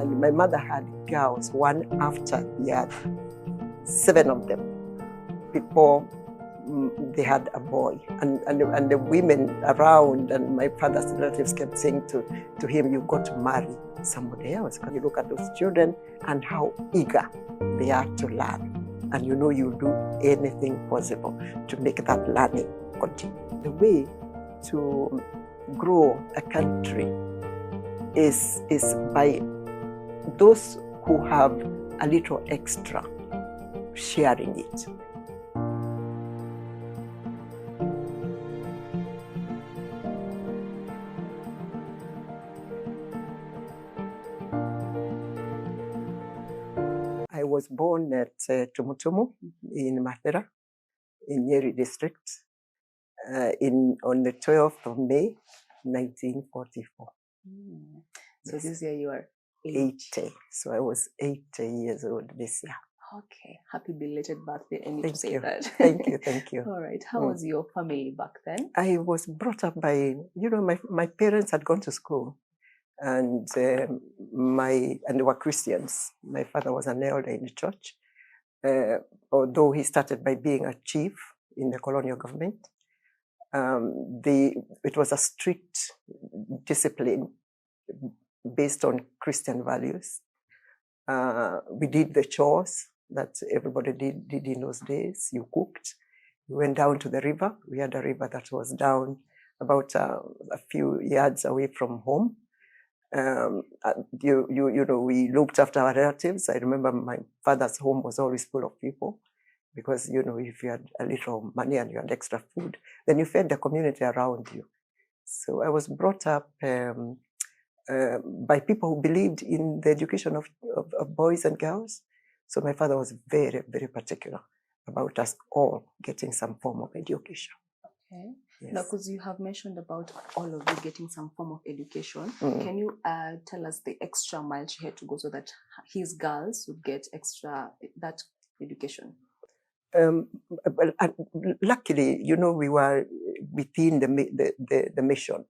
And my mother had girls, one after the other, 7 of them, before they had a boy. And the women around and my father's relatives kept saying to him, "You've got to marry somebody else." Because you look at those children and how eager they are to learn. And you know you'll do anything possible to make that learning continue. The way to grow a country is by those who have a little extra sharing it. I was born at Tumutumu in Mathera, in Nyeri district, on the 12th of May, 1944. So this year you are 80. So I was 80 years old this year. Okay. Happy belated birthday. I need Thank to say you. that. Thank you, thank you. All right. How was your family back then? I was brought up by, my parents had gone to school, and they were Christians. My father was an elder in the church, although he started by being a chief in the colonial government. It was a strict discipline based on Christian values. We did the chores that everybody did in those days. You cooked. We went down to the river. We had a river that was down about a few yards away from home. We looked after our relatives. I remember my father's home was always full of people because, if you had a little money and you had extra food, then you fed the community around you. So I was brought up by people who believed in the education of boys and girls. So my father was very, very particular about us all getting some form of education. Okay. Yes. Now, because you have mentioned about all of you getting some form of education, can you tell us the extra mile she had to go so that his girls would get that education? Luckily, we were within the mission,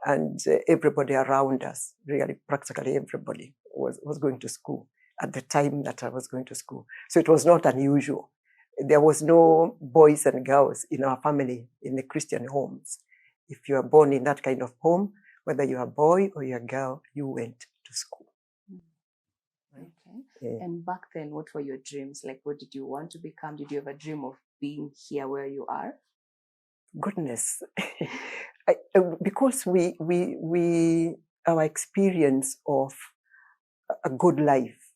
and everybody around us, really practically everybody, was going to school at the time that I was going to school. So it was not unusual. There was no boys and girls in our family in the Christian homes. If you are born in that kind of home, whether you're a boy or you're a girl, you went to school. Okay. Yeah. And back then, what were your dreams? Like, what did you want to become? Did you have a dream of being here where you are? Goodness. Because our experience of a good life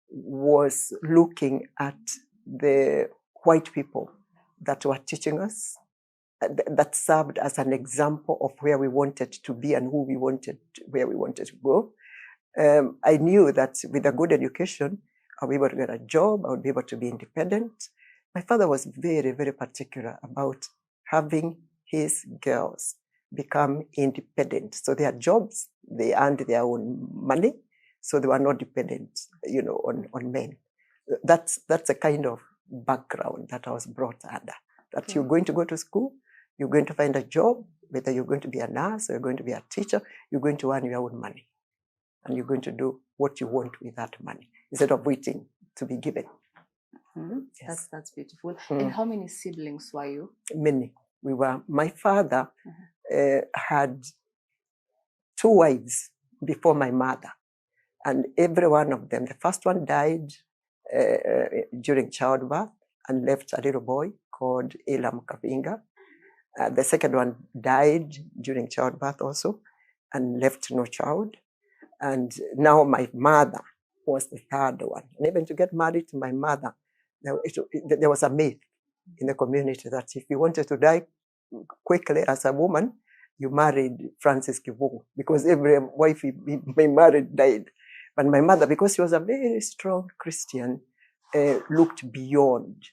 was looking at the white people that were teaching us, that served as an example of where we wanted to be and where we wanted to go. I knew that with a good education, I'll be able to get a job, I would be able to be independent. My father was very, very particular about having his girls become independent. So they had jobs, they earned their own money, so they were not dependent, on men. That's a kind of background that I was brought under. That You're going to go to school, you're going to find a job, whether you're going to be a nurse or you're going to be a teacher, you're going to earn your own money. And you're going to do what you want with that money instead of waiting to be given. Yes. That's beautiful. And how many siblings were you? Many. My father had 2 wives before my mother. And every one of them, the first one died during childbirth and left a little boy called Elam Kavinga. The second one died during childbirth also and left no child. And now my mother was the third one. And even to get married to my mother, there was a myth in the community that if you wanted to die quickly as a woman, you married Francis Kivugu, because every wife he married died. But my mother, because she was a very strong Christian, looked beyond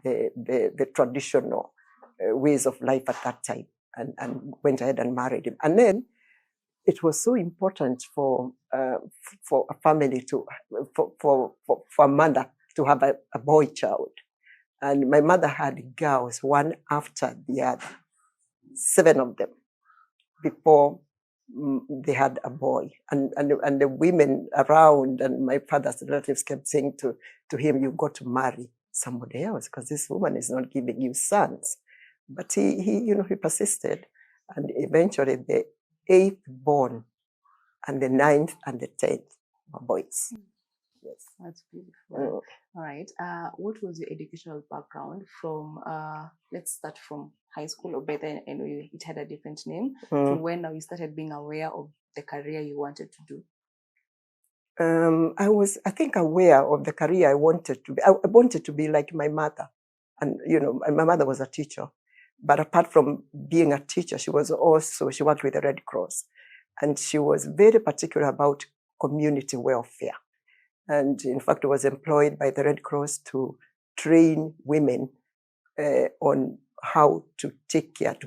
the traditional ways of life at that time and went ahead and married him. And then it was so important for a family for a mother to have a boy child. And my mother had girls, one after the other, 7 of them, before they had a boy, and the women around and my father's relatives kept saying to him, "You've got to marry somebody else because this woman is not giving you sons." But he persisted, and eventually the 8th born and the 9th and the 10th were boys. Yes, that's beautiful. All right. What was your educational background from? Let's start from high school, or better, I know it had a different name. From when you started being aware of the career you wanted to do? I was, I think, aware of the career I wanted to be. I wanted to be like my mother, and my mother was a teacher. But apart from being a teacher, she worked with the Red Cross, and she was very particular about community welfare. And in fact, was employed by the Red Cross to train women on how to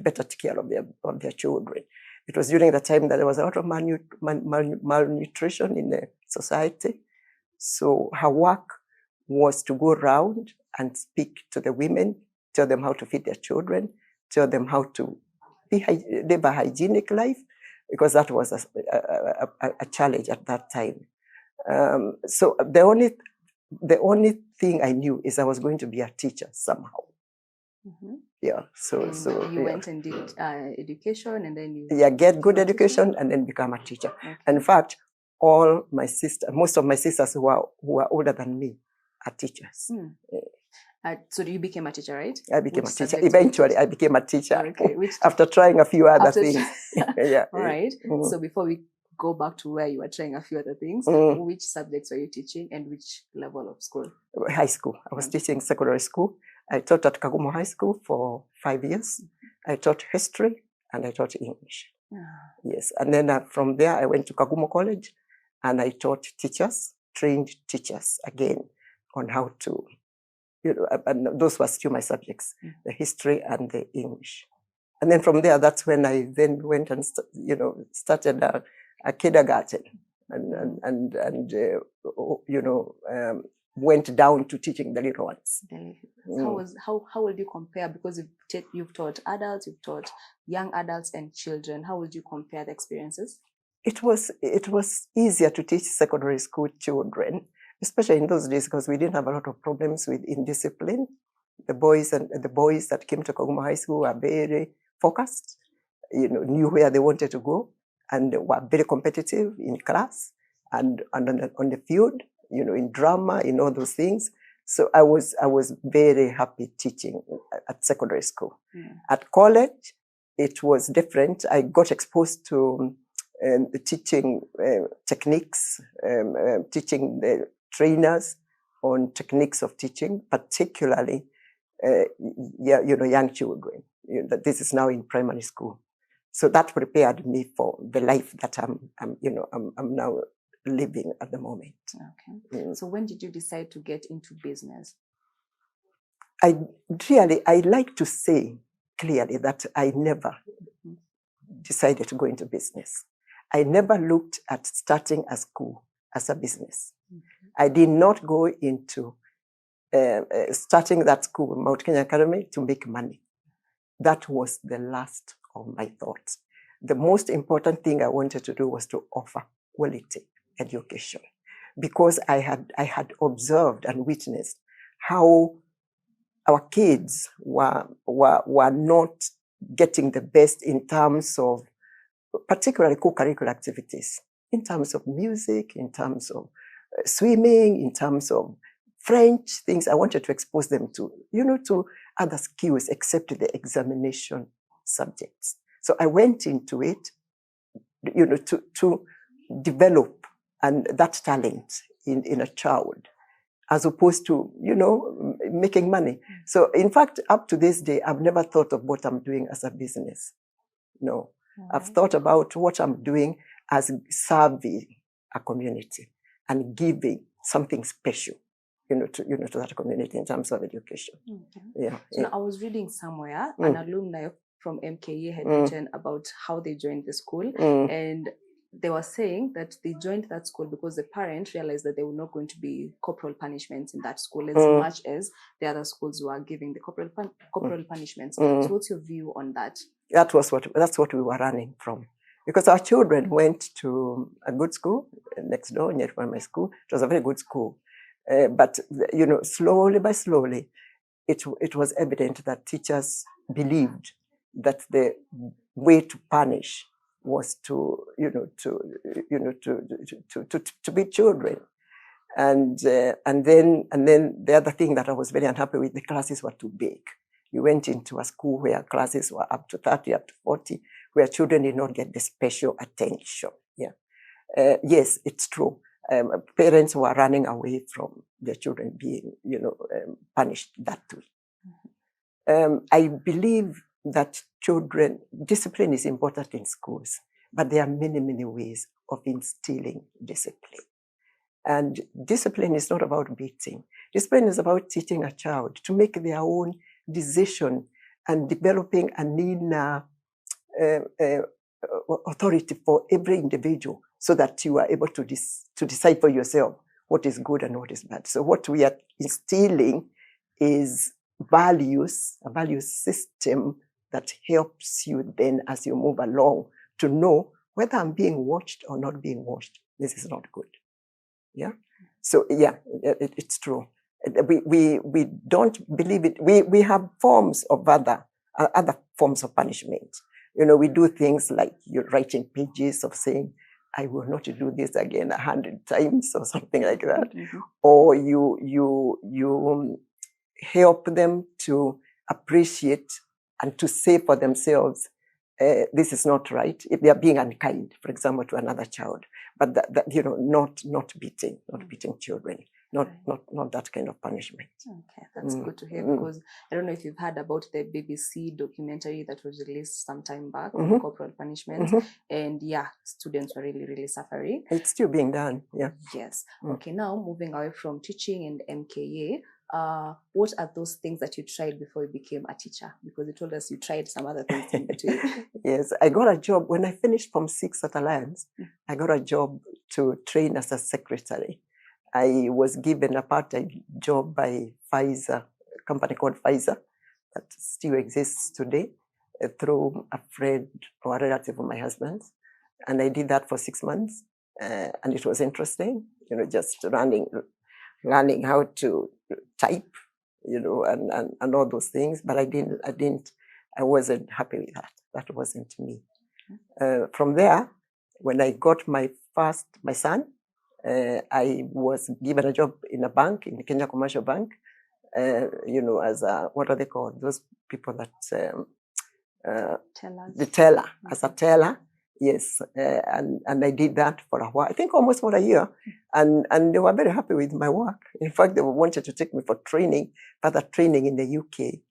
better take care of their children. It was during the time that there was a lot of malnutrition in the society. So her work was to go around and speak to the women, tell them how to feed their children, tell them how to live a hygienic life, because that was a challenge at that time. So the only thing I knew is I was going to be a teacher somehow. Yeah. So you went and did education, and then you get good education and then become a teacher. Okay. In fact, most of my sisters who are older than me are teachers. So you became a teacher, right? I became a teacher. Eventually, I became a teacher. Okay. After trying a few other things. Yeah. All right. So before we go back to where you were trying a few other things, which subjects were you teaching and which level of school? High school. I was teaching secondary school. I taught at Kagumo High School for 5 years. I taught history and I taught English. Yes. And then from there, I went to Kagumo College and I taught trained teachers again on how to, and those were still my subjects, the history and the English. And then from there, that's when I then went and started a kindergarten and went down to teaching the little ones. How would you compare? Because you've taught adults, you've taught young adults and children. How would you compare the experiences? It was easier to teach secondary school children, especially in those days, because we didn't have a lot of problems with indiscipline. The boys that came to Kagumo High School were very focused, knew where they wanted to go, and were very competitive in class and on the field, in drama, in all those things. So I was very happy teaching at secondary school. At college, it was different. I got exposed to teaching techniques, teaching the trainers on techniques of teaching, particularly young children. This is now in primary school. So that prepared me for the life that I'm now living at the moment. Okay. So when did you decide to get into business? I like to say clearly that I never decided to go into business. I never looked at starting a school as a business. I did not go into starting that school, Mount Kenya Academy, to make money. That was the last of my thoughts. The most important thing I wanted to do was to offer quality education, because I had observed and witnessed how our kids were not getting the best in terms of particularly co-curricular activities, in terms of music, in terms of swimming, in terms of French things. I wanted to expose them to other skills except the examination subjects. So I went into it, to develop that talent in a child, as opposed to, making money. So in fact, up to this day, I've never thought of what I'm doing as a business. No, I've thought about what I'm doing as serving a community and giving something special, to that community in terms of education. Yeah. So now I was reading somewhere, an alumni from MKE had written about how they joined the school, and they were saying that they joined that school because the parents realized that there were not going to be corporal punishments in that school as much as the other schools were giving the corporal punishments. So what's your view on that? That's what we were running from. because our children went to a good school next door, near my school. It was a very good school. But, slowly by slowly, it was evident that teachers believed that the way to punish was to beat children. And then the other thing that I was very unhappy with, the classes were too big. You went into a school where classes were up to 30, up to 40, where children did not get the special attention. Yeah. Yes, it's true. Parents were running away from their children being, punished that way. I believe that discipline is important in schools, but there are many, many ways of instilling discipline. And discipline is not about beating. Discipline is about teaching a child to make their own decision and developing an inner authority for every individual, so that you are able to decide for yourself what is good and what is bad. So what we are instilling is values, a value system that helps you then, as you move along, to know whether I'm being watched or not being watched. This is not good. Yeah. So yeah, it's true. We don't believe it. We have forms of other forms of punishment. We do things like you're writing pages of saying, I will not do this again 100 times or something like that. Mm-hmm. Or you help them to appreciate and to say for themselves, this is not right. If they are being unkind, for example, to another child, but not beating children, not that kind of punishment. Okay, that's good to hear, because I don't know if you've heard about the BBC documentary that was released some time back on corporal punishment, and yeah, students were really, really suffering. It's still being done. Yeah. Yes. Okay. Now moving away from teaching and MKA. What are those things that you tried before you became a teacher? Because you told us you tried some other things in between. Yes, I got a job when I finished Form 6 at Alliance. I got a job to train as a secretary. I was given a part-time job by Pfizer, a company called Pfizer, that still exists today, through a friend or a relative of my husband's. And I did that for 6 months, and it was interesting, just learning how to type, and all those things. But I wasn't happy with that. That wasn't me. From there, when I got my son, I was given a job in a bank, in the Kenya Commercial Bank, as a, what are they called? Those people that, the teller, as a teller. Yes, and I did that for a while, I think almost for a year, and they were very happy with my work. In fact, they wanted to take me for further training in the UK,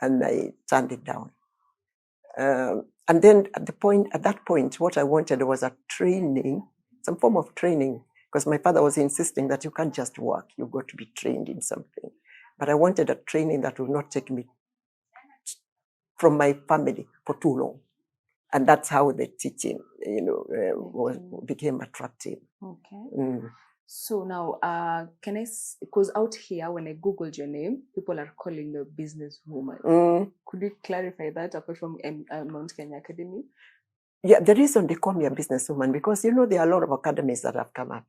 and I turned it down. And then at that point, what I wanted was a training, some form of training, because my father was insisting that you can't just work, you've got to be trained in something. But I wanted a training that would not take me from my family for too long. And that's how the teaching, became attractive. Okay. So now, because out here, when I Googled your name, people are calling you a businesswoman. Could you clarify that apart from Mount Kenya Academy? Yeah, the reason they call me a businesswoman, because, there are a lot of academies that have come up.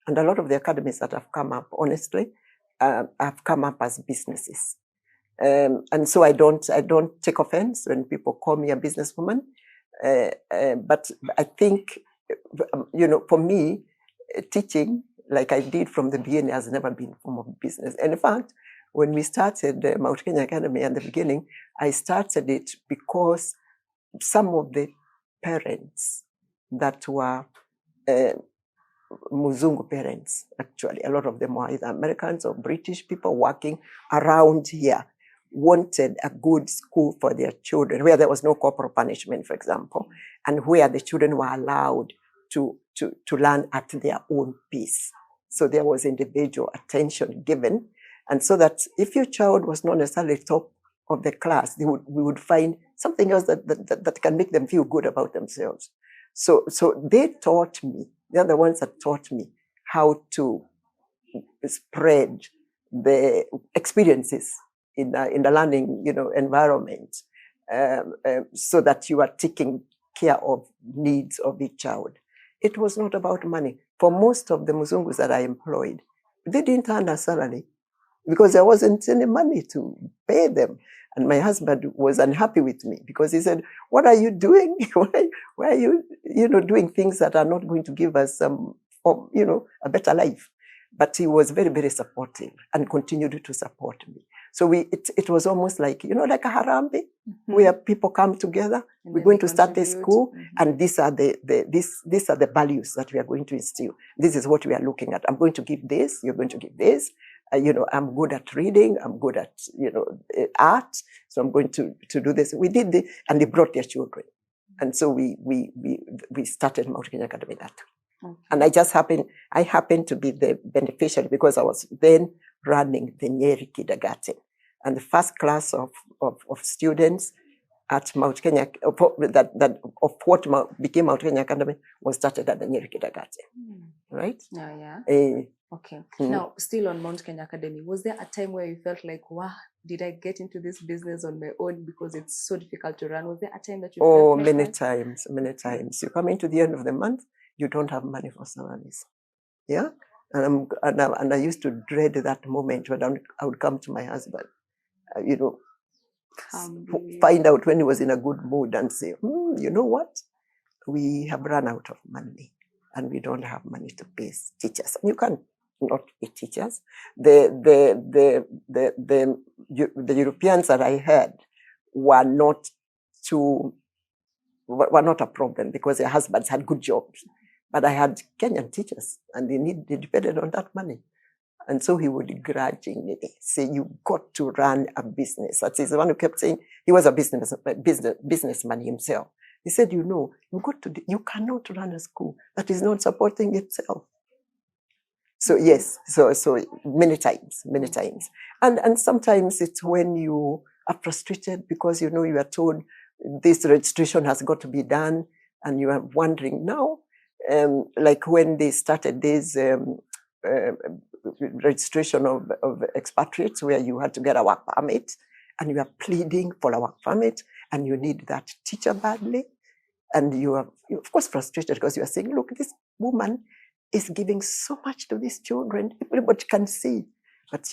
And a lot of the academies that have come up, honestly, have come up as businesses. And so I don't take offense when people call me a businesswoman. But I think, for me, teaching, like I did from the beginning, has never been a form of business. And in fact, when we started Mount Kenya Academy at the beginning, I started it because some of the parents that were Muzungu parents, actually, a lot of them were either Americans or British people working around here, wanted a good school for their children, where there was no corporal punishment, for example, and where the children were allowed to learn at their own pace. So there was individual attention given. And so that if your child was not necessarily top of the class, we would find something else that can make them feel good about themselves. So they taught me, they're the ones that taught me how to spread the experiences in the learning, environment, so that you are taking care of needs of each child. It was not about money. For most of the Muzungus that I employed, they didn't earn a salary because there wasn't any money to pay them. And my husband was unhappy with me because he said, "What are you doing? Why are you, doing things that are not going to give us some, a better life?" But he was very, very supportive and continued to support me. So it was almost like, like a harambe, where people come together. And We're then going they to start a contribute. school, and these are the values that we are going to instill. This is what we are looking at. I'm going to give this. You're going to give this. I'm good at reading. I'm good at art. So I'm going to do this. We did this, and they brought their children, and so we started Mount Kenya Academy that. Okay. And I happened to be the beneficiary because I was then running the Nyeri kindergarten. And the first class of students at Mount Kenya, of what became Mount Kenya Academy, was started at the Nyeri kindergarten. Right? Yeah. Okay. Mm. Now, still on Mount Kenya Academy, was there a time where you felt like, wow, did I get into this business on my own because it's so difficult to run? Was there a time that you felt like many that? times. You come into the end of the month, you don't have money for salaries. Yeah? And I used to dread that moment when I would come to my husband, find out when he was in a good mood and say, you know what? We have run out of money and we don't have money to pay teachers. And you can't not pay teachers. The Europeans that I had were not a problem because their husbands had good jobs. But I had Kenyan teachers and they depended on that money. And so he would grudgingly say, "You got to run a business." That's the one who kept saying he was a businessman himself. He said, you cannot run a school that is not supporting itself. So yes, so many times. And sometimes it's when you are frustrated because you are told this registration has got to be done and you are wondering now, like when they started this registration of expatriates where you had to get a work permit and you are pleading for a work permit and you need that teacher badly. And you are, of course, frustrated because you are saying, look, this woman is giving so much to these children. Everybody can see. But,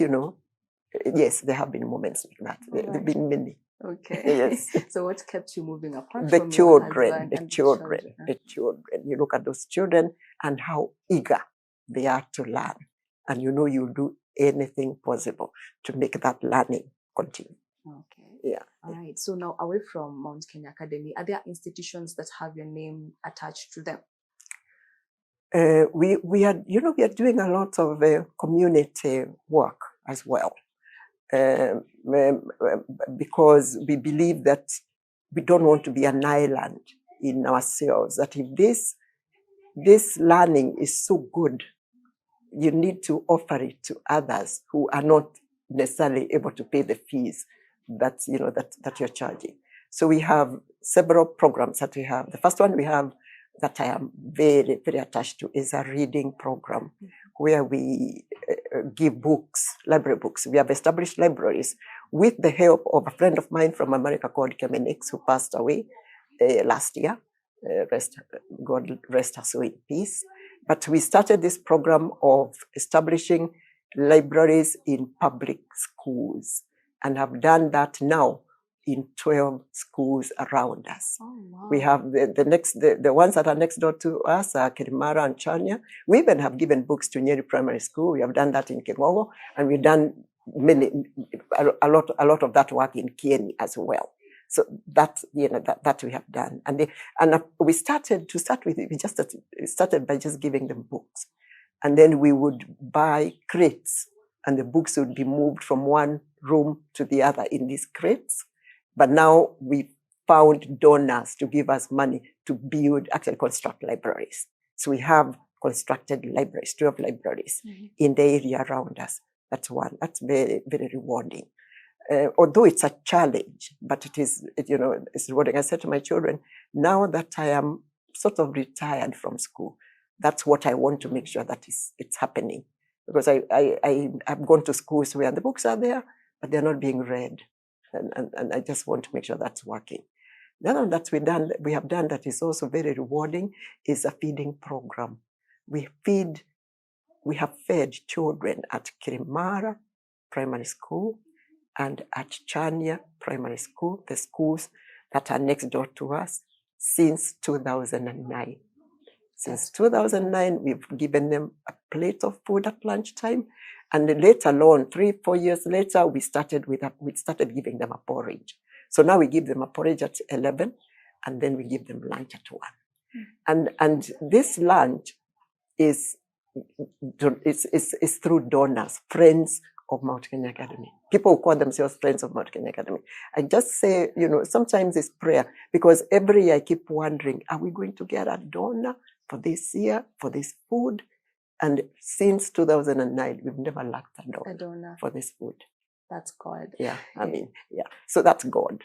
yes, there have been moments like that. There have been many. Okay. Yes. So what kept you moving apart The from your husband? The children. You look at those children and how eager they are to learn. And you'll do anything possible to make that learning continue. Okay. Yeah. All right. So now, away from Mount Kenya Academy, are there institutions that have your name attached to them? We are doing a lot of community work as well, because we believe that we don't want to be an island in ourselves. That if this learning is so good, you need to offer it to others who are not necessarily able to pay the fees that you're charging. So we have several programs that we have. The first one we have that I am very, very attached to is a reading program where we give books, library books. We have established libraries with the help of a friend of mine from America called Kemenix, who passed away last year. God rest her soul in peace. But we started this program of establishing libraries in public schools and have done that now in 12 schools around us. Oh, wow. We have the ones that are next door to us are Kirimara and Chania. We even have given books to Nyeri Primary School. We have done that in Kingogo, and we've done a lot of that work in Kieni as well. So that we have done, and we started by just giving them books, and then we would buy crates, and the books would be moved from one room to the other in these crates. But now we found donors to give us money to construct libraries. So we have constructed libraries, 12 libraries in the area around us. That's one. That's very, very rewarding. Although it's a challenge, but it's rewarding. I said to my children, now that I am sort of retired from school, that's what I want to make sure that it's happening. Because I've gone to schools where the books are there, but they're not being read. And I just want to make sure that's working. The other one that we have done that is also very rewarding is a feeding program. We have fed children at Kirimara Primary School and at Chania Primary School, the schools that are next door to us, since 2009. Since 2009, we've given them a plate of food at lunchtime. And later on, 3-4 years later, we started giving them a porridge. So now we give them a porridge at 11, and then we give them lunch at 1. And this lunch is through donors, friends of Mount Kenya Academy. People who call themselves friends of Mount Kenya Academy. I just say, sometimes it's prayer, because every year I keep wondering, are we going to get a donor for this year, for this food? And since 2009, we've never lacked a donor for this food. That's God. Yeah, so that's God.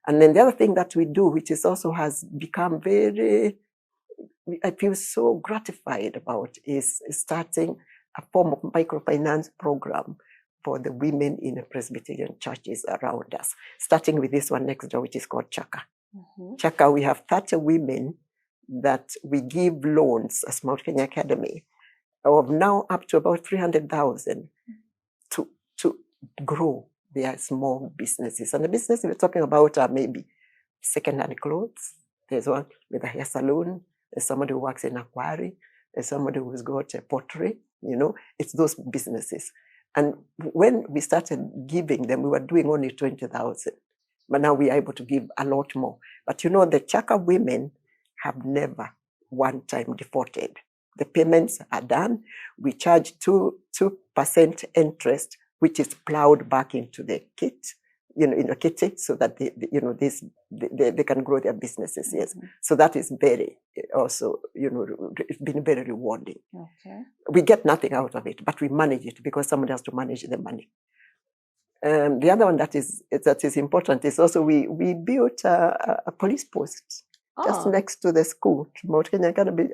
And then the other thing that we do, which is also has become I feel so gratified about, is starting a form of microfinance program for the women in the Presbyterian churches around us, starting with this one next door, which is called Chaka. Chaka, we have 30 women that we give loans as Mount Kenya Academy of now up to about 300,000 to grow their small businesses. And the business we're talking about are maybe second-hand clothes. There's one with a hair salon. There's somebody who works in a quarry. There's somebody who's got a pottery. It's those businesses. And when we started giving them, we were doing only 20,000. But now we are able to give a lot more. But the Chaka women have never one time defaulted. The payments are done. We charge 2% interest, which is plowed back into the kit, in a kitty, so that they can grow their businesses. Yes. So that is very also, it's been very rewarding. Okay. We get nothing out of it, but we manage it because somebody has to manage the money. The other one that is important is also we built a police post just next to the school, Mount Kenya Academy,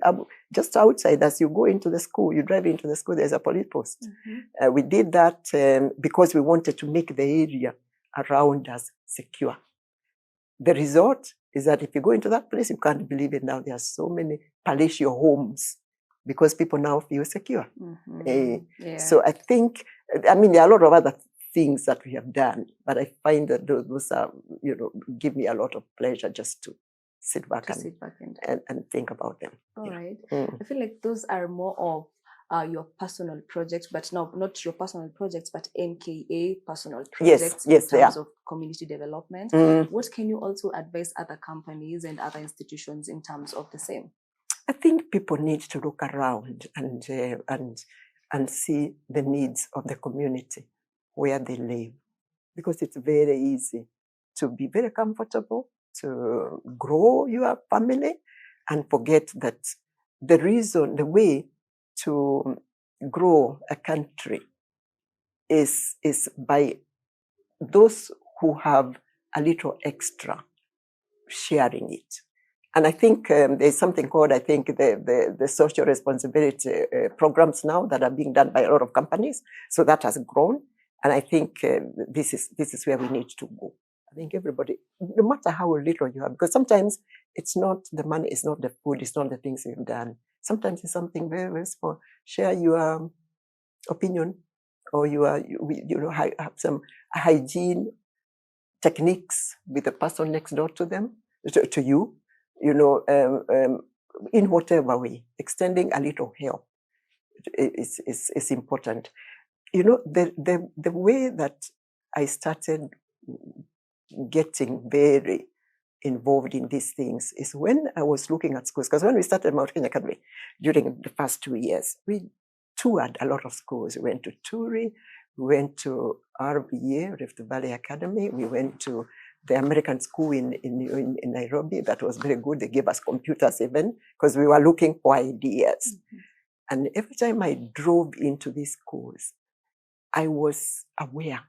just outside. As you go into the school, you drive into the school, there's a police post. We did that because we wanted to make the area around us secure. The result is that if you go into that place, you can't believe it now. There are so many palatial homes because people now feel secure. So I think, there are a lot of other things that we have done, but I find that those are, give me a lot of pleasure just to sit back and think about them. All right. I feel like those are more of your personal projects, but not your personal projects, but MKA personal projects in terms of community development. What can you also advise other companies and other institutions in terms of the same? I think people need to look around and see the needs of the community where they live, because it's very easy to be very comfortable, to grow your family, and forget that the way to grow a country is by those who have a little extra sharing it. And I think there's something called, the social responsibility programs now that are being done by a lot of companies. So that has grown. And I think this is where we need to go. I think everybody, no matter how little you have, because sometimes it's not the money, it's not the food, it's not the things you've done. Sometimes it's something very, very small. Share your opinion, or have some hygiene techniques with the person next door to them, to you, in whatever way. Extending a little help is important. The way that I started getting very involved in these things is when I was looking at schools. Because when we started Mount Kenya Academy, during the first 2 years, we toured a lot of schools. We went to Turi, we went to RVA, Rift Valley Academy, we went to the American school in Nairobi. That was very good. They gave us computers even, because we were looking for ideas. And every time I drove into these schools, I was aware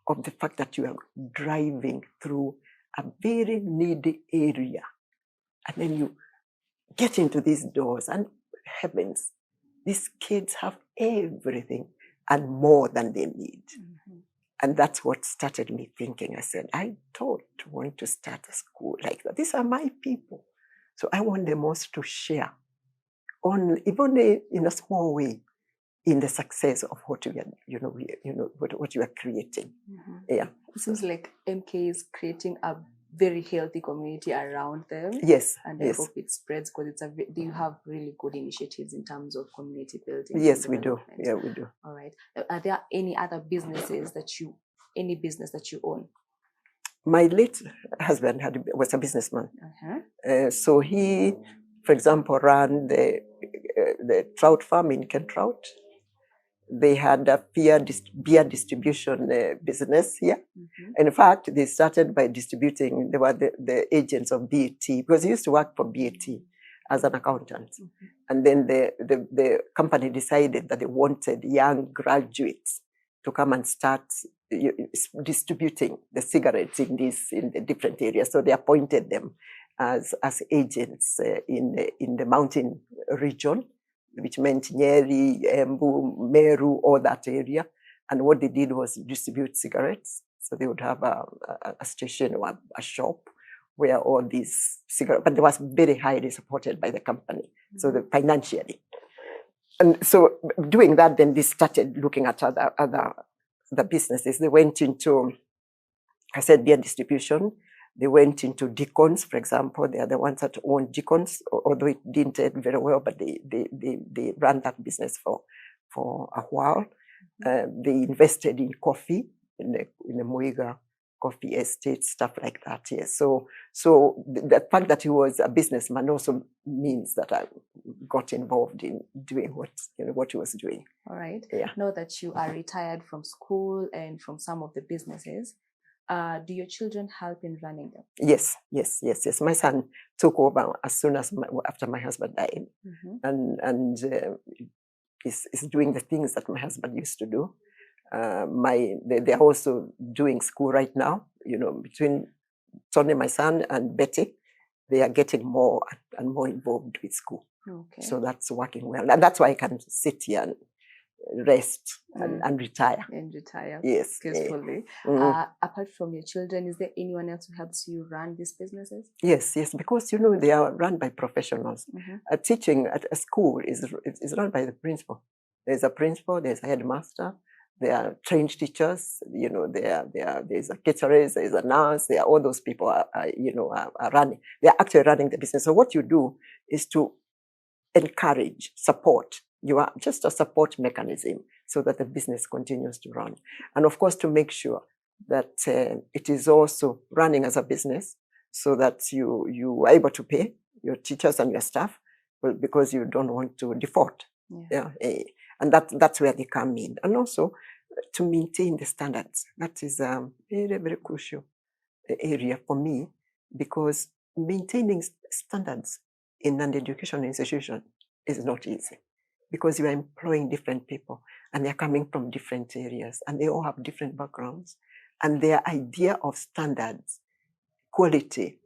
of the fact that you are driving through a very needy area. And then you get into these doors, and heavens, these kids have everything and more than they need. And that's what started me thinking. I said, I don't want to start a school like that. These are my people. So I want them also to share even in a small way, in the success of what you are, what you are creating. Mm-hmm. Yeah. It seems like MK is creating a very healthy community around them. Yes. And I hope it spreads, because do you have really good initiatives in terms of community building? Yes, we do. Yeah, we do. All right. Are there any other businesses any business that you own? My late husband was a businessman. So he, for example, ran the trout farm in Kentrout. They had a beer distribution business here. Mm-hmm. In fact, they started by distributing, they were the agents of BAT, because he used to work for BAT as an accountant. Mm-hmm. And then the company decided that they wanted young graduates to come and start distributing the cigarettes in the different areas. So they appointed them as agents in the mountain region, which meant Nyeri, Embu, Meru, all that area. And what they did was distribute cigarettes. So they would have a station or a shop where all these cigarettes, but they was very highly supported by the company, so financially. And so doing that, then they started looking at other businesses. They went into, I said, beer distribution. They went into Deacons, for example. They are the ones that own Deacons, although it didn't end very well, but they ran that business for a while. They invested in coffee, in the Muiga coffee estate, stuff like that. Yes. So the fact that he was a businessman also means that I got involved in doing what he was doing. All right. Yeah. Now that you are retired from school and from some of the businesses, do your children help in running them? Yes. My son took over as soon as after my husband died, and is doing the things that my husband used to do. They're also doing school right now. Between Tony, my son, and Betty, they are getting more and more involved with school. Okay. So that's working well, and that's why I can sit here and rest and retire. And retire. Yes. Peacefully. Apart from your children, is there anyone else who helps you run these businesses? Yes, because they are run by professionals. Teaching at a school is run by the principal. There's a principal, there's a headmaster, there are trained teachers, there's a caterer, there's a nurse, there are all those people are running. They're actually running the business. So what you do is to encourage, support. You are just a support mechanism so that the business continues to run. And of course, to make sure that it is also running as a business so that you are able to pay your teachers and your staff, because you don't want to default. Yeah. And that's where they come in. And also to maintain the standards. That is a very, very crucial area for me, because maintaining standards in an educational institution is not easy, because you are employing different people and they're coming from different areas and they all have different backgrounds, and their idea of standards, quality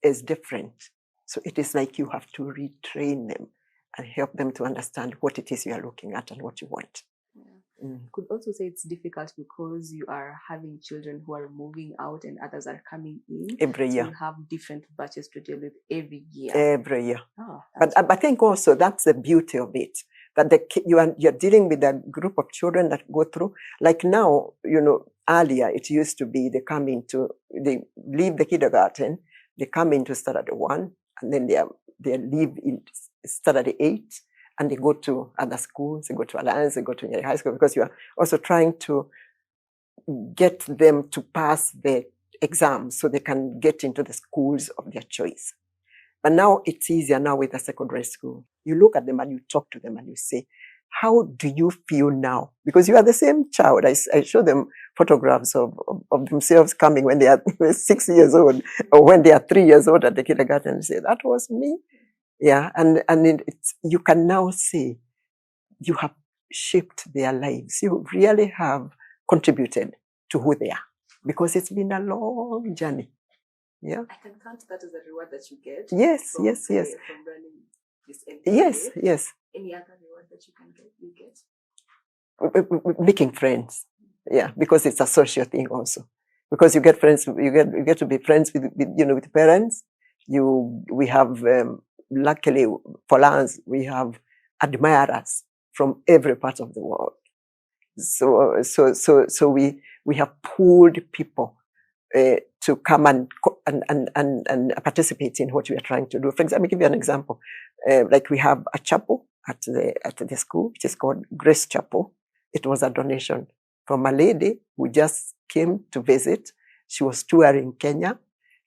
is different. So it is like you have to retrain them and help them to understand what it is you are looking at and what you want. Could also say it's difficult because you are having children who are moving out and others are coming in every year. So you have different batches to deal with every year. Every year. But I think also that's the beauty of it, that you're dealing with a group of children that go through. Like now, earlier it used to be they leave the kindergarten, they come into Standard 1, and then they leave in Standard 8. And they go to other schools, they go to Alliance, they go to Nyeri High School, because you are also trying to get them to pass the exams so they can get into the schools of their choice. But now it's easier now with the secondary school. You look at them and you talk to them and you say, how do you feel now? Because you are the same child. I show them photographs of themselves coming when they are 6 years old, or when they are 3 years old at the kindergarten, and say, that was me. Yeah, and you can now say you have shaped their lives. You really have contributed to who they are, because it's been a long journey. Yeah, I can count that as a reward that you get. Yes. From running this MPA. Yes. Any other reward that you get? Making friends. Yeah, because it's a social thing also. Because you get friends, you get to be friends with parents. We have luckily for us, we have admirers from every part of the world. So we have pulled people to come and participate in what we are trying to do. For example, let me give you an example. Like we have a chapel at the school, which is called Grace Chapel. It was a donation from a lady who just came to visit. She was touring Kenya.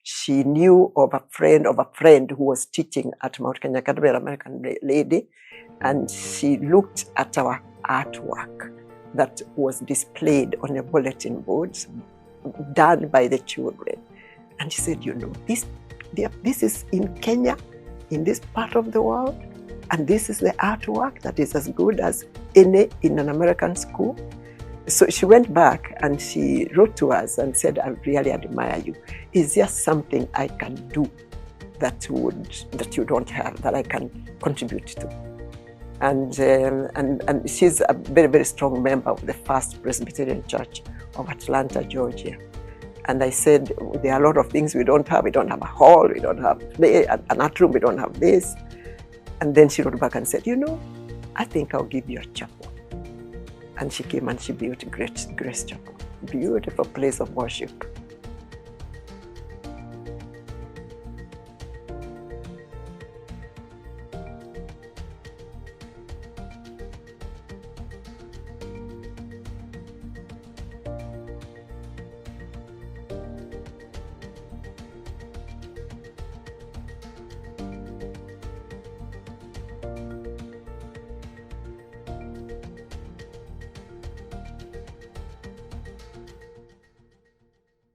She knew of a friend who was teaching at Mount Kenya Academy, an American lady, and she looked at our artwork that was displayed on the bulletin boards done by the children. And she said, this is in Kenya, in this part of the world, and this is the artwork that is as good as any in an American school. So she went back and she wrote to us and said, I really admire you. Is there something I can do that you don't have, that I can contribute to? And she's a very, very strong member of the First Presbyterian Church of Atlanta, Georgia. And I said, there are a lot of things we don't have. We don't have a hall, we don't have an art room, we don't have this. And then she wrote back and said, I think I'll give you a chapel. And she came and she built Grace Chapel. Beautiful place of worship.